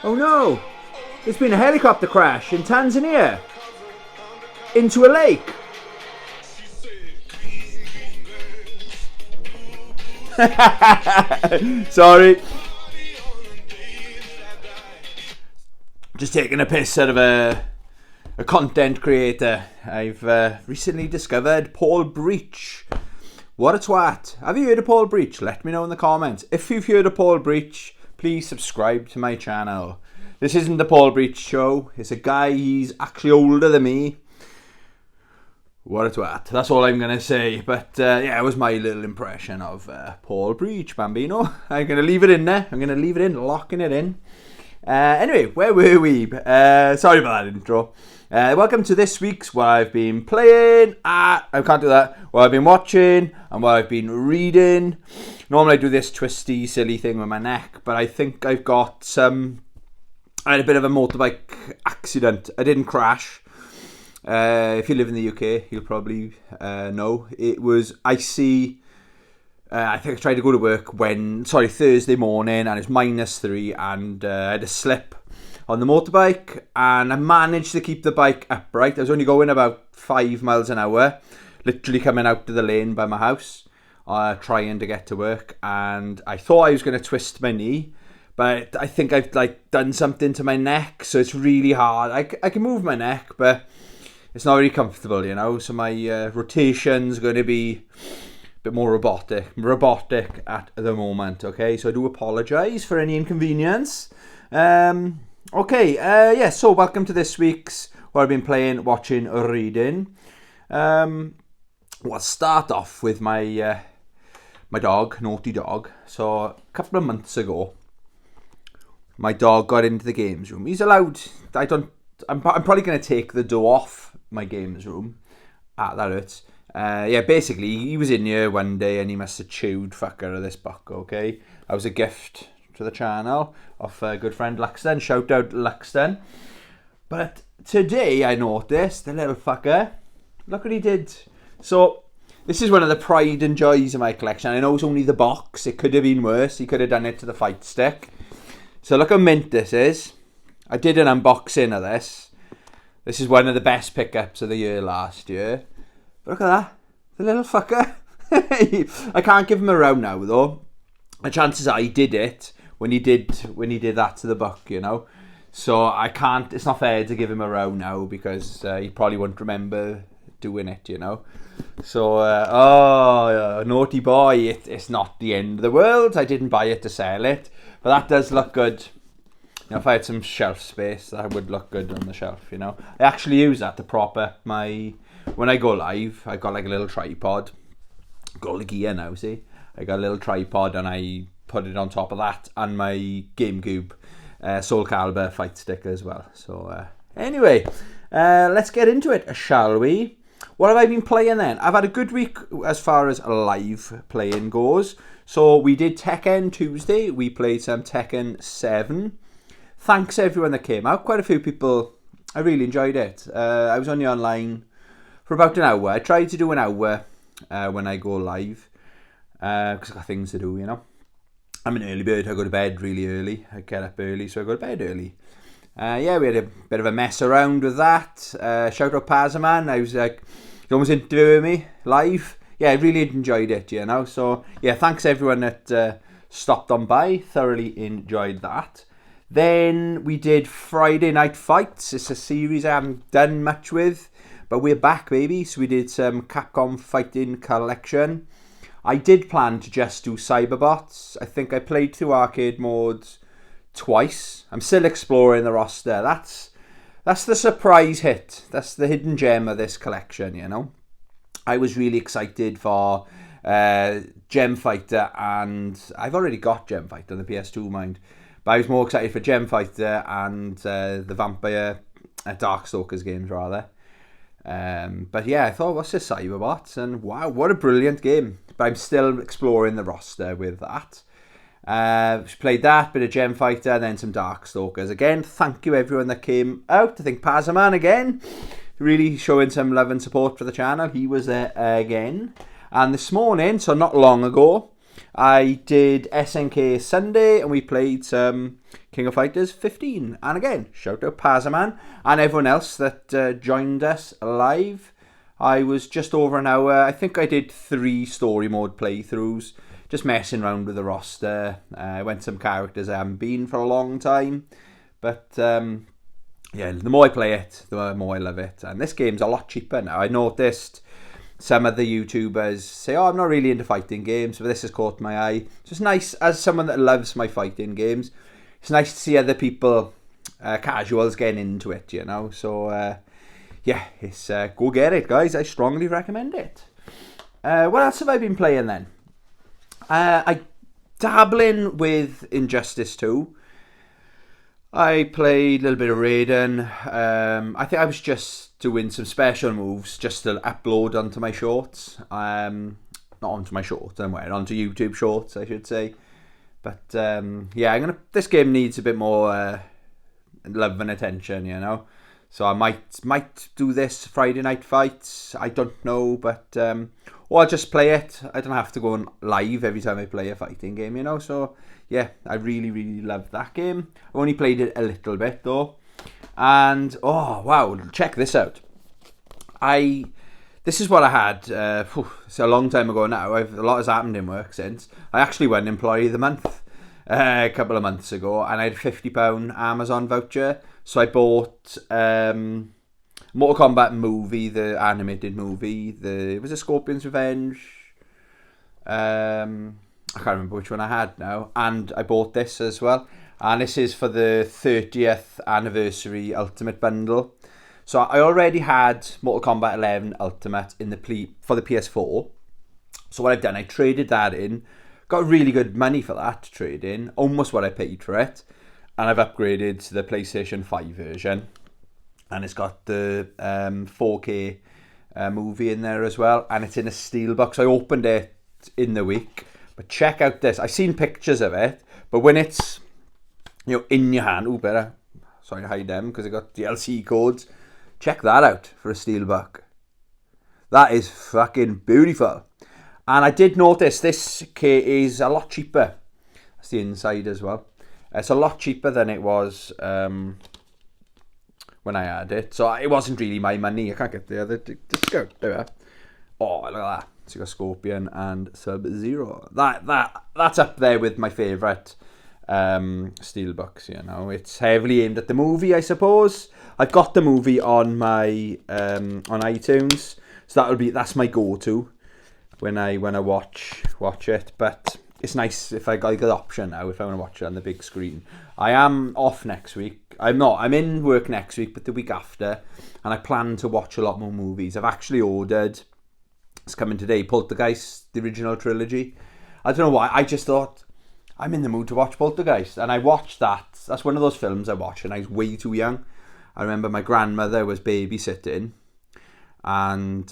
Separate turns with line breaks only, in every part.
Oh no! There's been a helicopter crash in Tanzania. Into a lake. Sorry. Just taking a piss out of a content creator. I've recently discovered Paul Breach. What a twat. Have you heard of Paul Breach? Let me know in the comments. If you've heard of Paul Breach, please subscribe to my channel. This isn't the Paul Breach show. It's a guy, he's actually older than me. What a twat. That's all I'm going to say. But yeah, it was my little impression of Paul Breach, Bambino. I'm going to leave it in there. I'm going to leave it in, locking it in. Anyway, where were we? Sorry about that intro. Welcome to this week's what I've been playing. I can't do that. What I've been watching and what I've been reading. Normally I do this twisty, silly thing with my neck, but I think I've got some... I had a bit of a motorbike accident. I didn't crash. If you live in the UK, you'll probably know. It was icy. I think I tried to go to work Thursday morning, and it's -3, and I had a slip on the motorbike, and I managed to keep the bike upright. I was only going about 5 miles an hour, literally coming out of the lane by my house, trying to get to work, and I thought I was going to twist my knee, but I think I've done something to my neck, so it's really hard. I can move my neck, but it's not really comfortable, you know, so my rotation's going to be a bit more robotic at the moment, okay? So I do apologise for any inconvenience. Okay, so welcome to this week's what I've been playing, watching, or reading. I'll start off with my dog, Naughty Dog. So a couple of months ago, my dog got into the games room. He's allowed, I'm probably going to take the door off my games room. That hurts. Yeah, basically, he was in here one day and he must have chewed fucker of this book, okay? That was a gift to the channel of a good friend Luxton. Shout out Luxton. But today I noticed the little fucker, look what he did. So this is one of the pride and joys of my collection. I know it's only the box. It could have been worse. He could have done it to the fight stick. So look how mint this is. I did an unboxing of this. This is one of the best pickups of the year last year. But look at that. The little fucker. I can't give him a round now though. The chances are he did it when he did that to the book, you know. So I can't, it's not fair to give him a round now because he probably won't remember doing it, you know. So, naughty boy, it's not the end of the world. I didn't buy it to sell it. But that does look good. You know, if I had some shelf space, that would look good on the shelf, you know. I actually use that to prop up when I go live, I got like a little tripod. Got all the gear now, see? I got a little tripod and I put it on top of that and my GameCube Soul Calibur fight stick as well. So anyway, let's get into it, shall we? What have I been playing then? I've had a good week as far as live playing goes. So we did Tekken Tuesday. We played some Tekken 7. Thanks everyone that came out. Quite a few people. I really enjoyed it. I was only online for about an hour. I tried to do an hour when I go live because I've got things to do, you know. I'm an early bird. I go to bed really early. I get up early, so I go to bed early. Yeah, we had a bit of a mess around with that. Shout out Pazaman. I was like, he almost interviewing me live. Yeah, I really enjoyed it, you know. So, yeah, thanks everyone that stopped on by. Thoroughly enjoyed that. Then we did Friday Night Fights. It's a series I haven't done much with, but we're back, baby. So we did some Capcom Fighting Collection. I did plan to just do Cyberbots. I think I played through arcade modes twice. I'm still exploring the roster. That's the surprise hit. That's the hidden gem of this collection, you know. I was really excited for Gem Fighter, and I've already got Gem Fighter on the PS2, mind. But I was more excited for Gem Fighter and the Vampire Darkstalkers games, rather. But yeah, I thought, what's this Cyberbots? And wow, what a brilliant game. But I'm still exploring the roster with that. Played that, bit of Gem Fighter, and then some Darkstalkers. Again, thank you everyone that came out. I think Pazaman again, really showing some love and support for the channel. He was there again. And this morning, so not long ago, I did SNK Sunday and we played some King of Fighters 15. And again, shout out Pazzaman and everyone else that joined us live. I was just over an hour. I think I did 3 story mode playthroughs, just messing around with the roster. I went some characters I haven't been for a long time. But yeah, the more I play it, the more I love it. And this game's a lot cheaper now. I noticed some of the YouTubers say, oh, I'm not really into fighting games, but this has caught my eye. So it's nice, as someone that loves my fighting games, it's nice to see other people, casuals, getting into it, you know. So, yeah, it's go get it, guys. I strongly recommend it. What else have I been playing then? I dabbling with Injustice 2. I played a little bit of Raiden. I think I was just doing some special moves just to upload onto my shorts. Not onto my shorts, onto YouTube shorts, I should say. But yeah, this game needs a bit more love and attention, you know. So I might do this Friday Night Fights. I don't know, but or I'll just play it. I don't have to go on live every time I play a fighting game, you know. So yeah, I really, really love that game. I've only played it a little bit though. And oh wow, check this out. This is what I had. It's a long time ago now. A lot has happened in work since. I actually won Employee of the Month a couple of months ago, and I had a £50 Amazon voucher. So I bought Mortal Kombat movie, the animated movie. Was it Scorpion's Revenge? I can't remember which one I had now. And I bought this as well. And this is for the 30th anniversary Ultimate Bundle. So I already had Mortal Kombat 11 Ultimate for the PS4. So what I've done, I traded that in. Got really good money for that to trade in. Almost what I paid for it. And I've upgraded to the PlayStation 5 version. And it's got the 4K movie in there as well. And it's in a steelbook. I opened it in the week. But check out this. I've seen pictures of it. But when it's, you know, in your hand. Oh, better. Sorry to hide them because I got DLC codes. Check that out for a steelbook. That is fucking beautiful. And I did notice this kit is a lot cheaper. That's the inside as well. It's a lot cheaper than it was when I had it. So it wasn't really my money. I can't get the other discount. There. Oh, look at that. So you got Scorpion and Sub-Zero. That's up there with my favourite steelbooks, you know. It's heavily aimed at the movie, I suppose. I've got the movie on my on iTunes. So that's my go-to when I watch it. But it's nice if I got the option now if I want to watch it on the big screen. I am off next week. I'm in work next week, but the week after, and I plan to watch a lot more movies. I've actually ordered, it's coming today, Poltergeist, the original trilogy. I don't know why, I just thought I'm in the mood to watch Poltergeist, and I watched that. That's one of those films I watched and I was way too young. I remember my grandmother was babysitting, and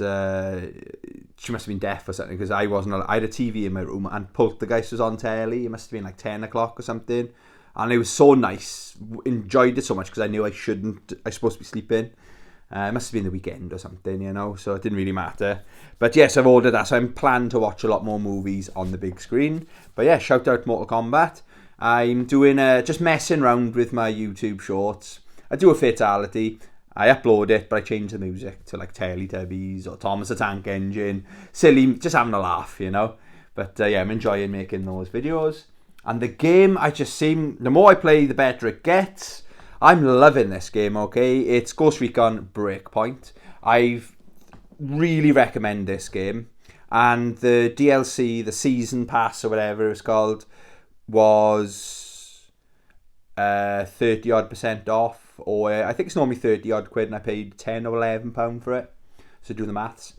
she must have been deaf or something because I had a TV in my room and Poltergeist was on telly. It must have been like 10 o'clock or something, and it was so nice. Enjoyed it so much because I knew I was supposed to be sleeping. It must have been the weekend or something, you know, so it didn't really matter. But yes, I've ordered that, so I'm planning to watch a lot more movies on the big screen. But yeah, shout out Mortal Kombat. I'm doing just messing around with my YouTube shorts. I do a fatality, I upload it, but I change the music to like Teletubbies or Thomas the Tank Engine. Silly, just having a laugh, you know. But yeah, I'm enjoying making those videos. And the game, the more I play, the better it gets. I'm loving this game, okay? It's Ghost Recon Breakpoint. I really recommend this game. And the DLC, the Season Pass or whatever it's called, was 30% off. Or I think it's normally 30 odd quid and I paid £10 or £11 for it. So do the maths.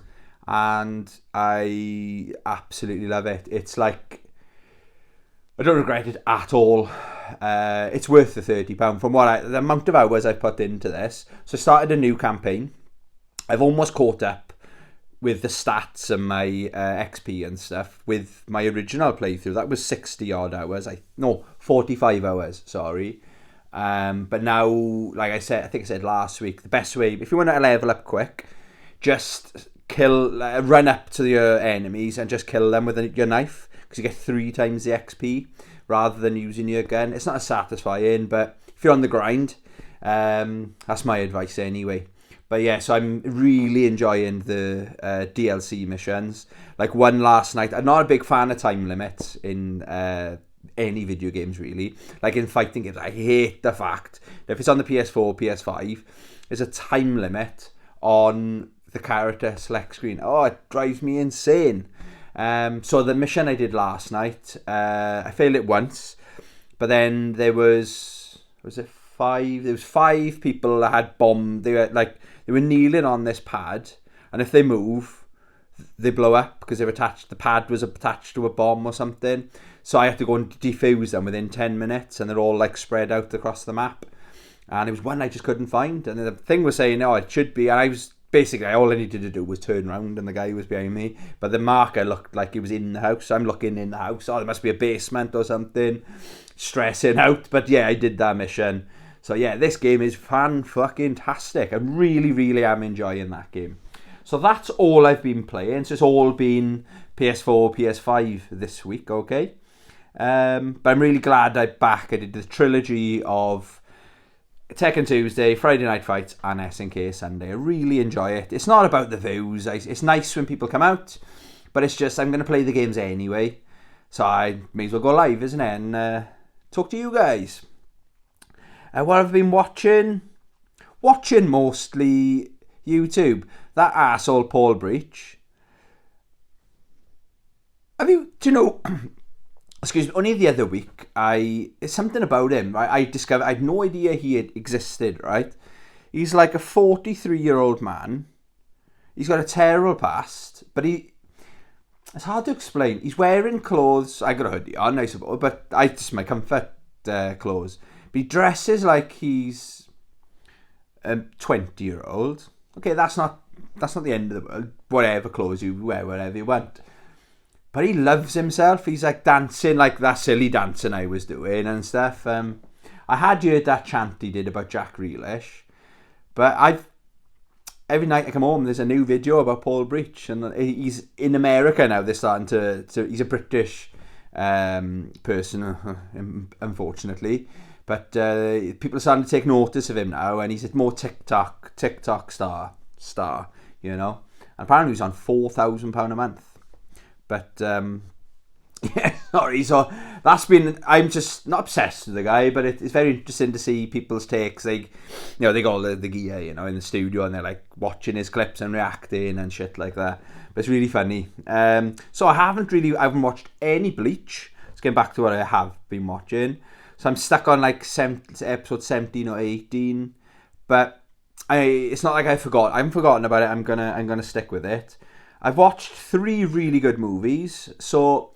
And I absolutely love it. It's like, I don't regret it at all. It's worth the £30 from the amount of hours I've put into this. So I started a new campaign. I've almost caught up with the stats and my XP and stuff with my original playthrough. That was 60 odd hours. 45 hours, sorry. But now, like I think I said last week, the best way, if you want to level up quick, just run up to your enemies and just kill them with your knife. because you get 3 times the XP rather than using your gun. It's not as satisfying, but if you're on the grind, that's my advice anyway. But yeah, so I'm really enjoying the DLC missions. Like one last night, I'm not a big fan of time limits in any video games really. Like in fighting games, I hate the fact that if it's on the PS4, PS5, there's a time limit on the character select screen. Oh, it drives me insane. So the mission I did last night, I failed it once, but then there was it 5? There was 5 people that had bombed. They were kneeling on this pad, and if they move, they blow up because they're attached. The pad was attached to a bomb or something. So I had to go and defuse them within 10 minutes, and they're all like spread out across the map. And it was one I just couldn't find, and the thing was saying, "Oh, it should be." And I was basically all I needed to do was turn around, and the guy was behind me. But the marker looked like he was in the house. So I'm looking in the house. Oh, there must be a basement or something. Stressing out, but yeah, I did that mission. So yeah, this game is fan-fucking-tastic. I really, really am enjoying that game. So that's all I've been playing. So it's all been PS4, PS5 this week, okay? But I'm really glad I'm back. I did the trilogy of Tekken Tuesday, Friday Night Fights, and SNK Sunday. I really enjoy it. It's not about the views. It's nice when people come out, but it's just I'm going to play the games anyway. So I may as well go live, isn't it? And talk to you guys. What have I been watching? Watching mostly YouTube. That arsehole Paul Breach. Do you know, excuse me, only the other week, it's something about him. I discovered, I had no idea he had existed, right? He's like a 43-year-old man. He's got a terrible past, but it's hard to explain. He's wearing clothes, I got a hoodie on, I suppose, but just my comfort clothes. But he dresses like he's a 20-year-old. Okay, that's not the end of the world. Whatever clothes you wear, whatever you want. But he loves himself. He's like dancing, like that silly dancing I was doing and stuff. I had heard that chant he did about Jack Grealish. But every night I come home, there's a new video about Paul Breach. And he's in America now. They're starting to he's a British person, unfortunately. But people are starting to take notice of him now, and he's a more TikTok star, you know. And apparently he's on £4,000 a month. But yeah, sorry. So I'm just not obsessed with the guy, but it's very interesting to see people's takes. Like, you know, they got all the gear, you know, in the studio, and they're like watching his clips and reacting and shit like that. But it's really funny. So I haven't watched any Bleach. Let's get back to what I have been watching. So I'm stuck on like episode 17 or 18, but it's not like I haven't forgotten about it. I'm gonna stick with it. I've watched 3 really good movies. So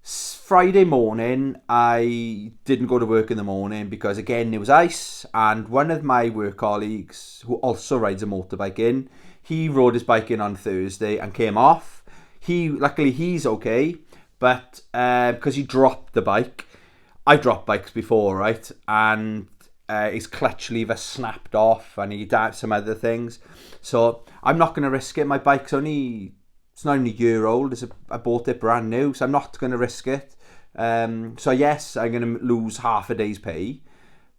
Friday morning, I didn't go to work in the morning because again it was ice, and one of my work colleagues who also rides a motorbike he rode his bike in on Thursday and came off. Luckily he's okay, but because he dropped the bike. I dropped bikes before, right? And his clutch lever snapped off, and he had some other things. So I'm not going to risk it. My bike's it's not even a year old. I bought it brand new, so I'm not going to risk it. So yes, I'm going to lose half a day's pay,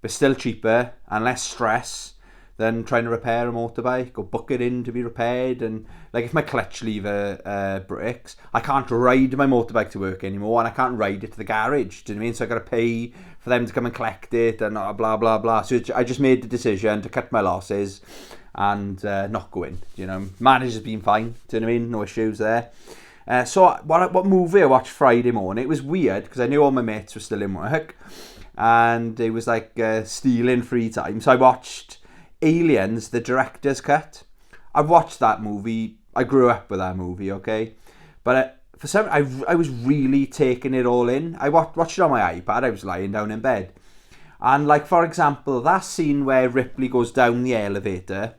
but still cheaper and less stress than trying to repair a motorbike or book it in to be repaired. And like if my clutch lever breaks, I can't ride my motorbike to work anymore, and I can't ride it to the garage. Do you know what I mean? So I got to pay for them to come and collect it and blah blah blah. So I just made the decision to cut my losses and not go in. You know, marriage has been fine. Do you know what I mean? No issues there. So what movie I watched Friday morning? It was weird because I knew all my mates were still in work, and it was like stealing free time. So I watched Aliens, the director's cut. I've watched that movie. I grew up with that movie, okay? But for some, I was really taking it all in. I watched it on my iPad. I was lying down in bed. And like, for example, that scene where Ripley goes down the elevator.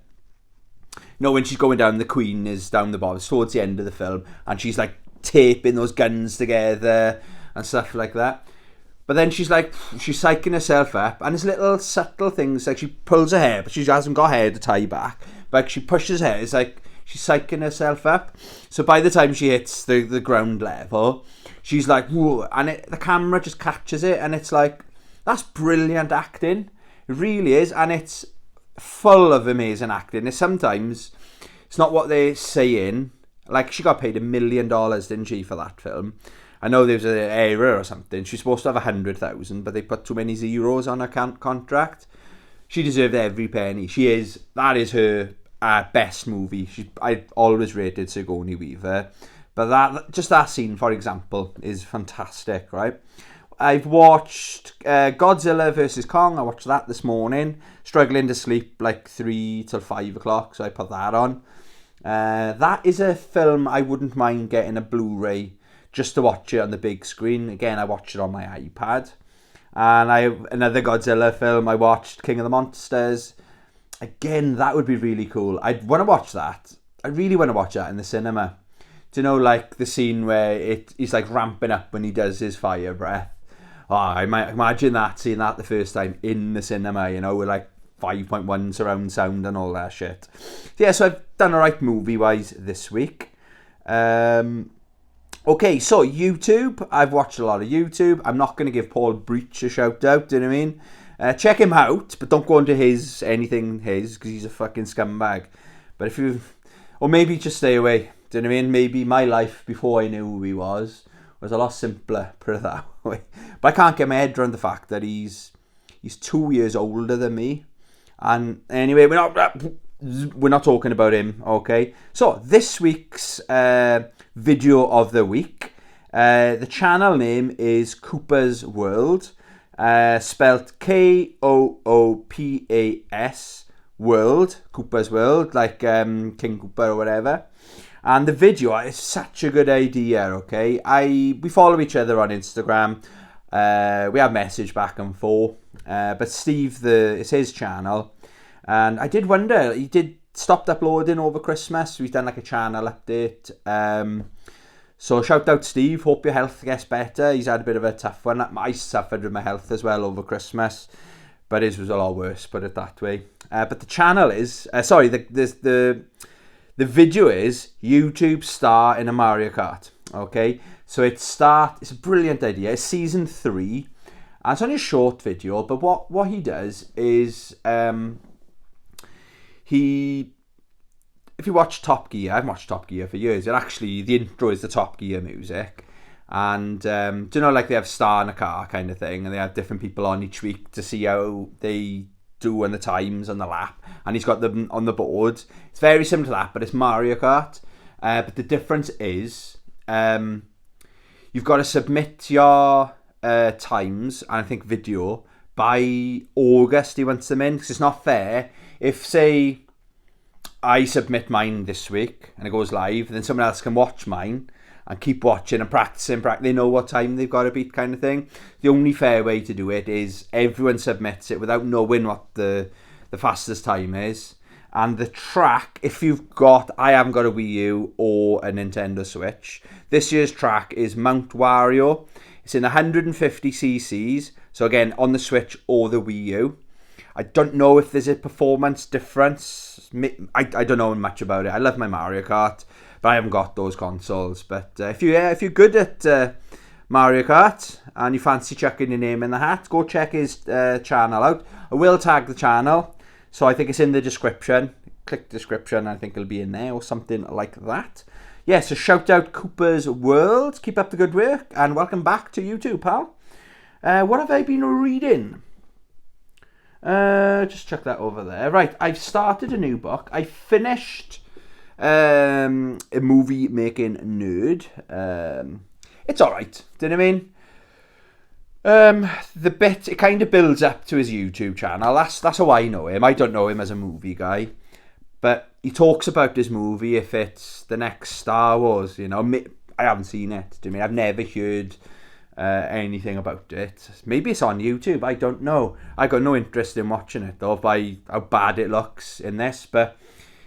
You know, when she's going down, the Queen is down the bottom. It's towards the end of the film. And she's like taping those guns together and stuff like that. But then she's psyching herself up, and there's little subtle things, like she pulls her hair, but she hasn't got hair to tie back. But she pushes her. It's like she's psyching herself up. So by the time she hits the ground level, she's like, whoa, and the camera just catches it, and it's like, that's brilliant acting. It really is, and it's full of amazing acting. Sometimes it's not what they're saying. Like, she got paid $1 million, didn't she, for that film? I know there was an error or something. She's supposed to have 100,000, but they put too many zeros on her contract. She deserved every penny. That is her best movie. I always rated Sigourney Weaver, but that scene, for example, is fantastic, right? I've watched Godzilla vs. Kong. I watched that this morning. Struggling to sleep like 3 till 5 o'clock, so I put that on. That is a film I wouldn't mind getting a Blu-ray just to watch it on the big screen. Again, I watched it on my iPad. And another Godzilla film, I watched King of the Monsters. Again, that would be really cool. I'd want to watch that. I really want to watch that in the cinema. Do you know, like the scene where he's like ramping up when he does his fire breath? Oh, I might imagine seeing that the first time in the cinema, you know, with like 5.1 surround sound and all that shit. Yeah, so I've done alright movie-wise this week. Okay, so YouTube. I've watched a lot of YouTube. I'm not going to give Paul Breach a shout out, do you know what I mean? Check him out, but don't go into anything because he's a fucking scumbag. But or maybe just stay away, do you know what I mean? Maybe my life before I knew who he was a lot simpler, put it that way. But I can't get my head around the fact that he's 2 years older than me. And anyway, we're not talking about him, okay? So this week's video of the week, the channel name is Cooper's World, spelt Koopas World, Cooper's World, like King Cooper or whatever. And the video is such a good idea, okay? We follow each other on Instagram. We have message back and forth. But Steve, it's his channel. And I did wonder, he stopped uploading over Christmas. We've done like a channel update. So shout out Steve, hope your health gets better. He's had a bit of a tough one. I suffered with my health as well over Christmas. But his was a lot worse, put it that way. But the channel is, the video is YouTube star in a Mario Kart. Okay, so it's a brilliant idea. It's season 3. And it's only a short video, but what he does is if you watch Top Gear, I've watched Top Gear for years. The intro is the Top Gear music. And do you know, like they have star in a car kind of thing, and they have different people on each week to see how they do on the times on the lap, and he's got them on the board. It's very similar to that, but it's Mario Kart. But the difference is you've got to submit your times, and I think video, by August he wants them in, because it's not fair if, say, I submit mine this week and it goes live, then someone else can watch mine and keep watching and practicing. They know what time they've got to beat, kind of thing. The only fair way to do it is everyone submits it without knowing what the fastest time is. And the track, I haven't got a Wii U or a Nintendo Switch. This year's track is Mount Wario. It's in 150 cc's. So again, on the Switch or the Wii U. I don't know if there's a performance difference. I don't know much about it. I love my Mario Kart, but I haven't got those consoles. But if you're good at Mario Kart and you fancy chucking your name in the hat, go check his channel out. I will tag the channel, so I think it's in the description. Click the description, I think it'll be in there or something like that. Yeah, so shout out Cooper's World. Keep up the good work, and welcome back to YouTube, pal. What have I been reading? Just chuck that over there. Right, I've started a new book. I finished a movie making nerd. It's alright, do you know what I mean? It kind of builds up to his YouTube channel. That's how I know him. I don't know him as a movie guy, but he talks about this movie if it's the next Star Wars, you know. I haven't seen it, do you know what I mean? I've never heard anything about it. Maybe it's on YouTube, I don't know. I got no interest in watching it though, by how bad it looks in this. But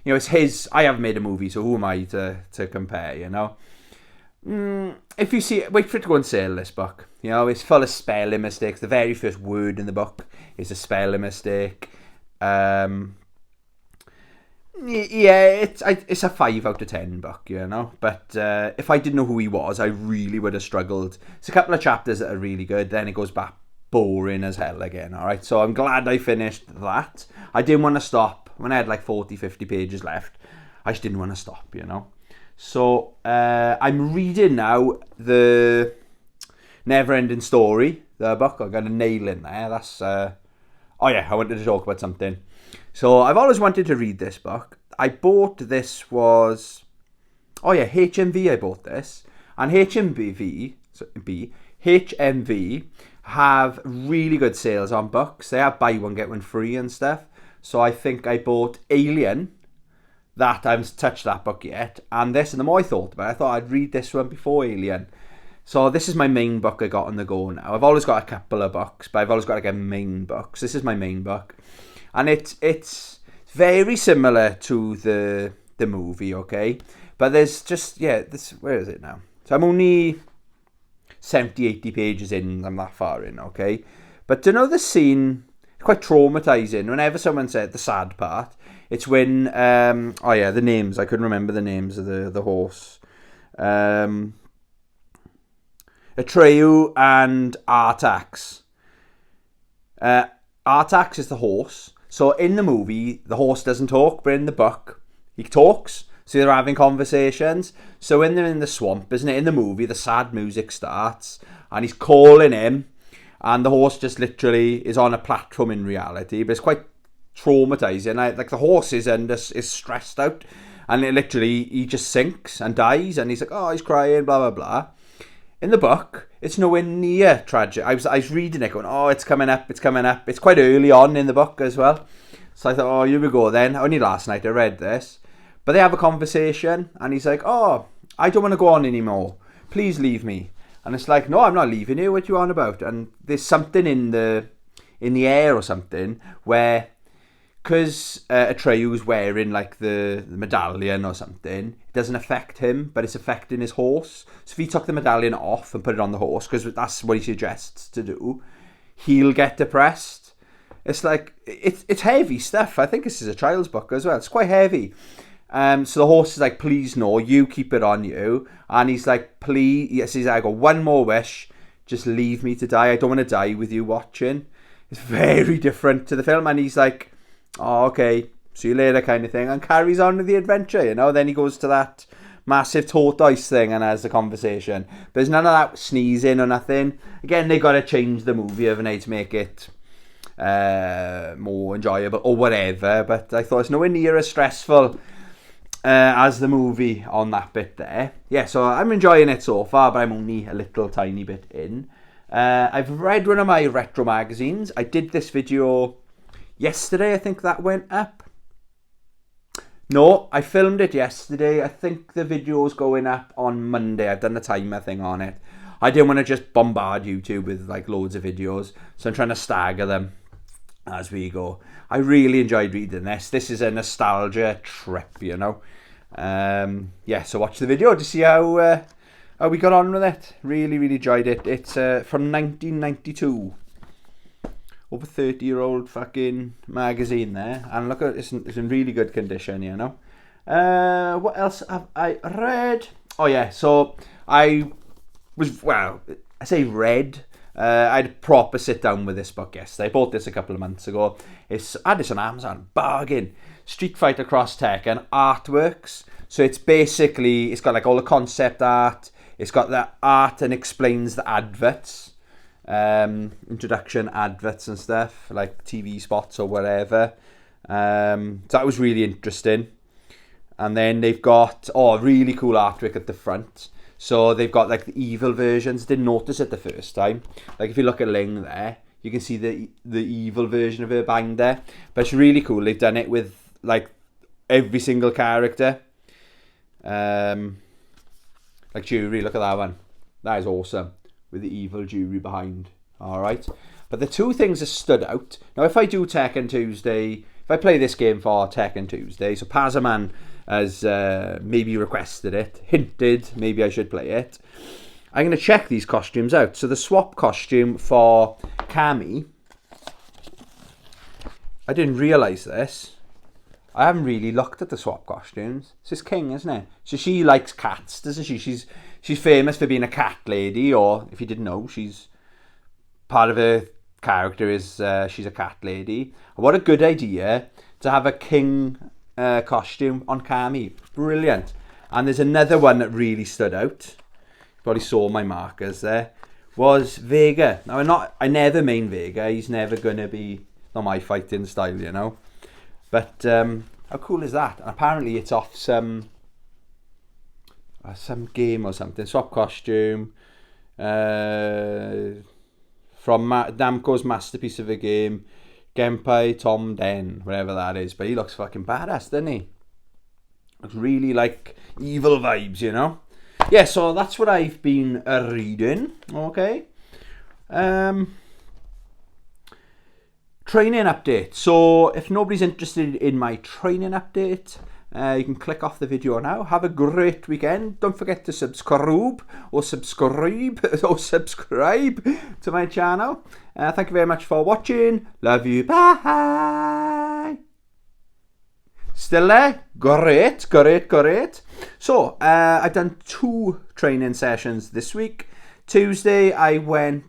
you know, it's his. I haven't made a movie, so who am I to compare, you know? If you see it, wait for it to go on sale, this book. You know, it's full of spelling mistakes. The very first word in the book is a spelling mistake. Yeah, it's a 5 out of 10 book, you know. But if I didn't know who he was, I really would have struggled. It's a couple of chapters that are really good, then it goes back boring as hell again, alright? So I'm glad I finished that. I didn't want to stop. When I had like 40, 50 pages left, I just didn't want to stop, you know. So I'm reading now the Never-Ending Story, the book. I got a nail in there. That's oh yeah, I wanted to talk about something. So I've always wanted to read this book. I bought this was HMV. I bought this, and HMV have really good sales on books. They have buy one get one free and stuff. So I think I bought Alien. That I haven't touched that book yet, and this. And the more I thought about it, I thought I'd read this one before Alien. So this is my main book I got on the go now. I've always got a couple of books, but I've always got like a main book. So this is my main book. And it's very similar to the movie, okay? But there's just, where is it now? So I'm only 70, 80 pages in, I'm that far in, okay? But to know the scene, it's quite traumatizing. Whenever someone said the sad part, it's when, the names, I couldn't remember the names of the horse. Atreyu and Artax. Artax is the horse. So in the movie, the horse doesn't talk, but in the book, he talks. So they're having conversations. So when they're in the swamp, isn't it? In the movie, the sad music starts, and he's calling him, and the horse just literally is on a platform in reality. But it's quite traumatizing. Like the horse is stressed out, and he just sinks and dies, and he's like, oh, he's crying, blah blah blah. In the book, it's nowhere near tragic. I was reading it going, oh, it's coming up. It's quite early on in the book as well. So I thought, oh, here we go then. Only last night I read this. But they have a conversation, and he's like, oh, I don't want to go on anymore. Please leave me. And it's like, no, I'm not leaving you. What are you on about? And there's something in the air or something where, because Atreyu's wearing like the medallion or something, it doesn't affect him, but it's affecting his horse. So if he took the medallion off and put it on the horse, because that's what he suggests to do, he'll get depressed. It's like, it's heavy stuff. I think this is a child's book as well. It's quite heavy. So the horse is like, please no, you keep it on you. And he's like, please, yes, he's like, I got one more wish, just leave me to die. I don't want to die with you watching. It's very different to the film. And he's like, oh, okay, see you later kind of thing, and carries on with the adventure, you know. Then he goes to that massive tortoise thing and has a conversation. But there's none of that sneezing or nothing. Again, they got to change the movie, haven't they, to make it more enjoyable or whatever. But I thought it's nowhere near as stressful as the movie on that bit there. Yeah, so I'm enjoying it so far, but I'm only a little tiny bit in. I've read one of my retro magazines. I did this video yesterday, I think that went up. No, I filmed it yesterday. I think the video's going up on Monday. I've done the timer thing on it. I didn't want to just bombard YouTube with like loads of videos, so I'm trying to stagger them as we go. I really enjoyed reading this. This is a nostalgia trip, you know. So watch the video to see how we got on with it. Really, really enjoyed it. It's from 1992. Over 30-year-old fucking magazine there. And look at it, it's in really good condition, you know. What else have I read? Oh yeah, so I say read. I had a proper sit down with this book yesterday. I bought this a couple of months ago. I had this on Amazon, bargain. Street Fighter Cross Tekken artworks. So it's got like all the concept art. It's got the art and explains the adverts. Introduction adverts and stuff, like TV spots or whatever. So that was really interesting. And then they've got really cool artwork at the front. So they've got like the evil versions. Didn't notice it the first time. Like if you look at Ling there, you can see the evil version of her bang there. But it's really cool. They've done it with like every single character. Like Jury, look at that one. That is awesome. With the evil Jury behind. Alright. But the two things that stood out. Now if I do Tekken Tuesday, if I play this game for Tekken Tuesday, so Pazaman has maybe requested it, hinted maybe I should play it, I'm going to check these costumes out. So the swap costume for Cammy, I didn't realise this. I haven't really looked at the swap costumes. It's just King, isn't it? So she likes cats, doesn't she? She's famous for being a cat lady, or if you didn't know, she's part of her character is she's a cat lady. And what a good idea to have a King costume on Cammy. Brilliant. And there's another one that really stood out. You probably saw my markers there. Was Vega. Now I never main Vega. He's never gonna be not my fighting style, you know. But how cool is that? And apparently it's off some game or something. Swap costume from Namco's masterpiece of a game, Genpai Tom Den, whatever that is. But he looks fucking badass, doesn't he? Looks really like evil vibes, you know. Yeah, so that's what I've been reading. Okay. Training update. So if nobody's interested in my training update, you can click off the video now. Have a great weekend. Don't forget to subscribe to my channel. Thank you very much for watching. Love you. Bye. Still there? Great. So, I've done 2 training sessions this week. Tuesday, I went,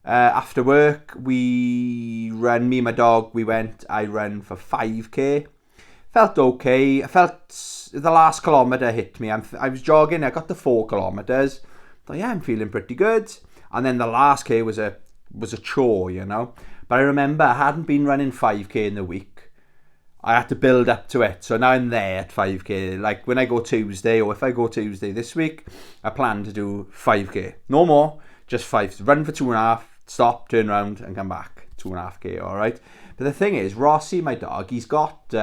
after work, me and my dog, I ran for 5k. Felt okay. I felt the last kilometre hit me. I was jogging, I got to 4 kilometres. Thought, yeah, I'm feeling pretty good. And then the last k was a chore, you know. But I remember I hadn't been running 5k in the week. I had to build up to it. So now I'm there at 5k. Like when I go Tuesday, or if I go Tuesday this week, I plan to do 5k. No more, just 5. Run for 2.5, stop, turn around and come back. 2.5k, all right? But the thing is, Rossi, my dog, he's got, he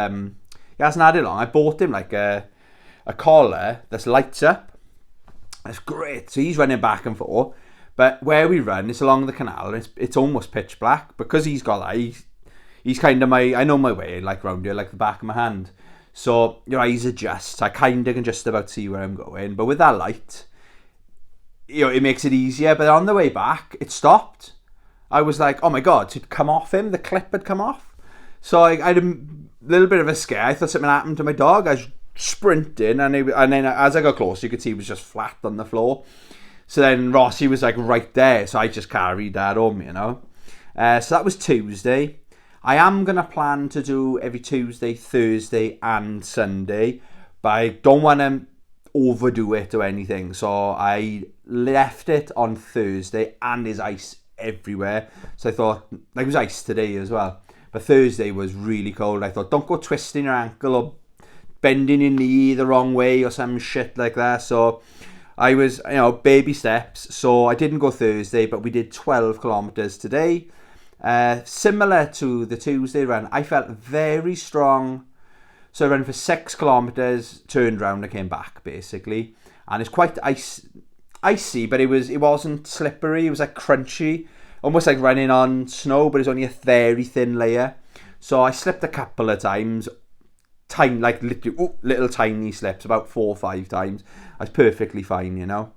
hasn't had it long. I bought him like a collar that lights up. That's great. So he's running back and forth. But where we run, it's along the canal. It's almost pitch black. Because he's got that, he's kind of I know my way, like round here, like the back of my hand. So your eyes adjust. I kind of can just about see where I'm going. But with that light, you know, it makes it easier. But on the way back, it stopped. I was like, oh my God, it'd come off him. The clip had come off. So I had a little bit of a scare. I thought something happened to my dog. I was sprinting. And then as I got closer, you could see he was just flat on the floor. So then Rossi was like right there. So I just carried that home, you know. So that was Tuesday. I am going to plan to do every Tuesday, Thursday and Sunday, but I don't want to overdo it or anything. So I left it on Thursday, and there's ice everywhere. So I thought, like, it was ice today as well. But Thursday was really cold. I thought, don't go twisting your ankle or bending your knee the wrong way or some shit like that. So I was, you know, baby steps. So I didn't go Thursday, but we did 12 kilometers today. Similar to the Tuesday run, I felt very strong. So I ran for 6 kilometers, turned around and came back basically. And it's quite icy, but it wasn't slippery. It was like crunchy, almost like running on snow, but it's only a very thin layer. So I slipped a couple of times, tiny, like literally little tiny slips, about 4 or 5 times. I was perfectly fine, you know.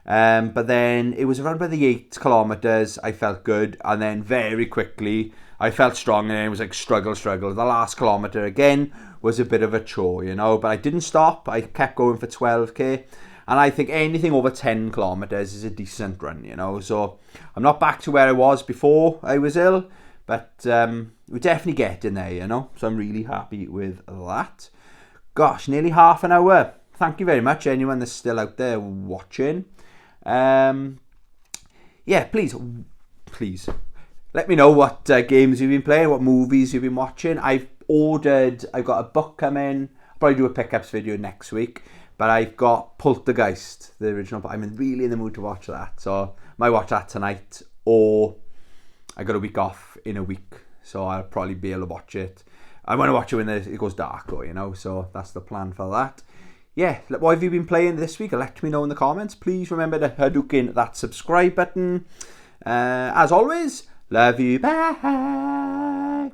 But then it was around by the 8 kilometers, I felt good, and then very quickly I felt strong, and it was like struggle. The last kilometer again was a bit of a chore, you know, but I didn't stop. I kept going for 12k, and I think anything over 10 kilometers is a decent run, you know. So I'm not back to where I was before I was ill, but we're definitely getting there, you know. So I'm really happy with that. Gosh, nearly half an hour. Thank you very much, anyone that's still out there watching. Yeah, please let me know what games you've been playing, what movies you've been watching. I've got a book coming. I'll probably do a pickups video next week, but I've got Poltergeist, the original, but I'm really in the mood to watch that, so I might watch that tonight, or I got a week off in a week, so I'll probably be able to watch it. I want to watch it when it goes dark though, you know, so that's the plan for that. Yeah, what have you been playing this week? Let me know in the comments. Please remember to Hadouken that subscribe button. As always, love you, bye.